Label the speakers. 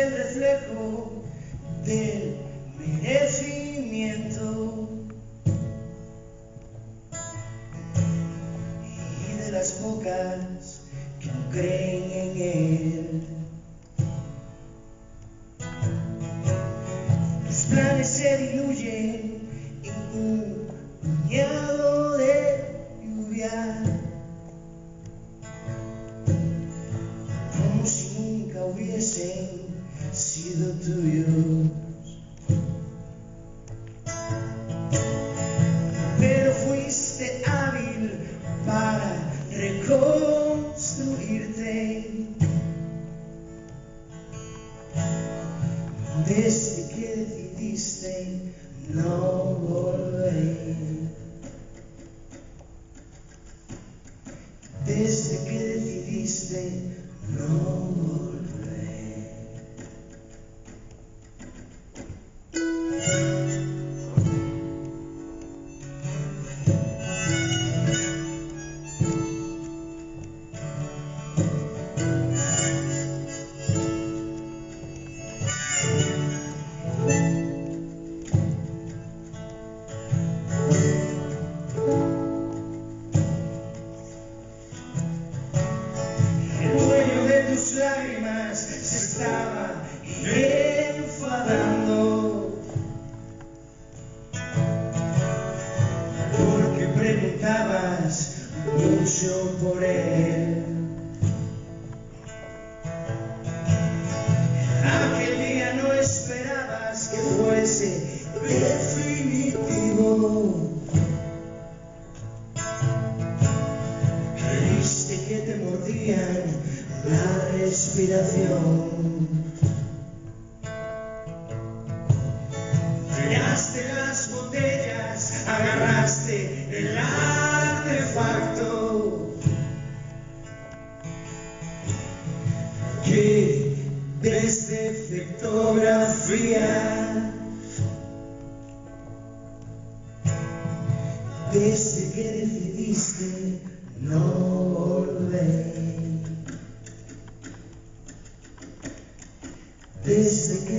Speaker 1: el reflejo del merecimiento y de las bocas que no creen en él. Los planes se diluyen en un puñado de lluvia, como si nunca hubiesen sido tuyos. Pero fuiste hábil para reconstruirte. Desde que decidiste no volver. Desde que decidiste no volver. Lágrimas se estaba enfadando porque preguntabas mucho por él. Aquel día no esperabas que fuese definitivo. Creíste que te mordían la respiración. Tiraste las botellas, agarraste el artefacto que desde fotografía, desde que decidiste no volver. Desde que